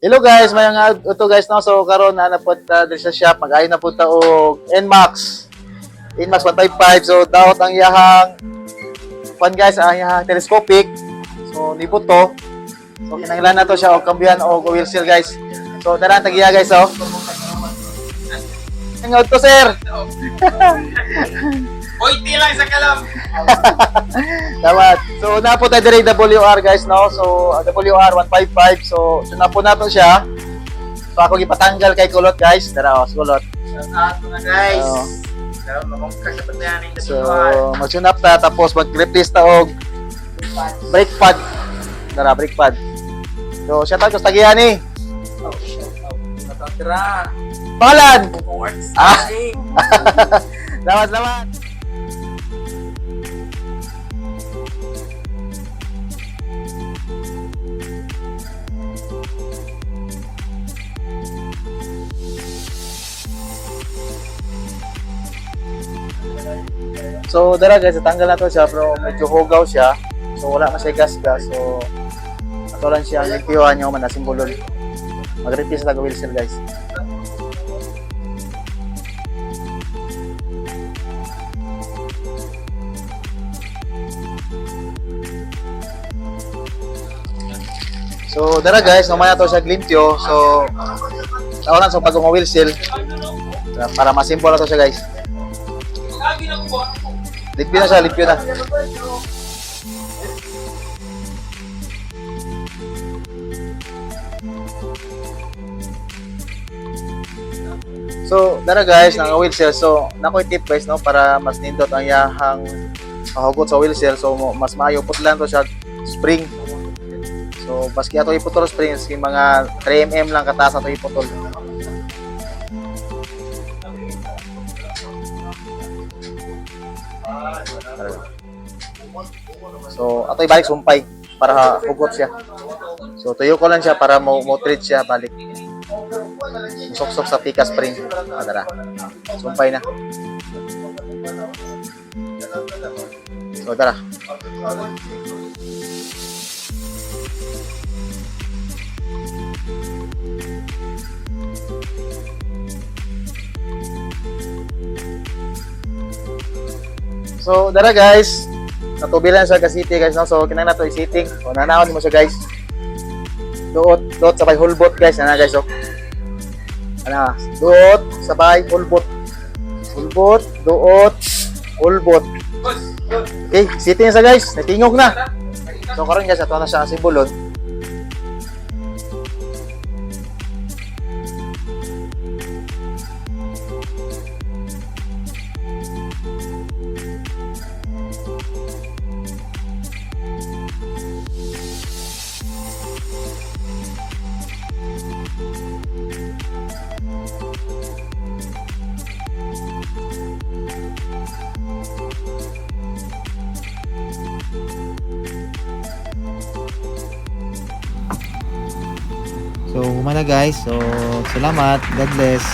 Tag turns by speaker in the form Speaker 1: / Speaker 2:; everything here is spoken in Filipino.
Speaker 1: Hello guys, may nga ito guys no. So karon na napod diri sa shop, mag-ayo na pud ta og Nmax. Nmax 155. So daot ang iyahang pan guys, ang iyahang telescopic. So nibot to. So kinahanglan na to siya og kambiyan og wheel seal guys. So tara tagiya guys oh. Hangout to sir.
Speaker 2: Hoy, tila sa kalam.
Speaker 1: Dapat. So na po tayo diri WR guys no. So WR 155. So na po nato siya. So ako gipatanggal kay kulot guys. Tara oh, kulot.
Speaker 2: Shout out mga guys.
Speaker 1: Oh.
Speaker 2: Karon mamongkas sa pagdayanin sa
Speaker 1: So
Speaker 2: WR.
Speaker 1: mag-tune up ta tapos mag-replace ta og brake pad. Tara brake pad. So shout out sa tagihan ni.
Speaker 2: Tara.
Speaker 1: Pangalan.
Speaker 2: Sports.
Speaker 1: Ah. Salamat. So, dara guys, tanggal na to siya, pero medyo hugaw siya. So, wala na siya gas-gas. So, ato lang siya, nagtiyohan nyo man na simbolon. Mag-replace sa taga-wheel seal guys. So, dara guys, naman na to siya glimpyo. So, tawanan sa pag-wheel seal. Para masimbol na to siya guys. Limpyo na siya, limpyo na. So, dara guys, nang wheel seal. So, nakoy tip guys no para mas nindot ang yahang mahugot sa wheel seal. So, mas maayo putlan to siya spring. So, baski ato iputol spring, yung mga 3mm lang kataas ato iputol. So, ato ibalik sumpay para hugot siya. So, tuyo ko lang siya para mo-treat siya balik. Musok-sok sa pika spring. Tara. Sumpay na. So, tara. So, dara guys. Natubilan siya ka city guys no. So, kinang nato i-sitting. So, nanahon mo siya guys. Doot sabay hulbot guys. Ana guys oh. Ana, doot sabay hulbot. Hulbot, doot, hulbot. Okay, sitting siya guys. Natingog na. So, karon guys ato na siya simbolon. So, humana guys. So, salamat. God bless.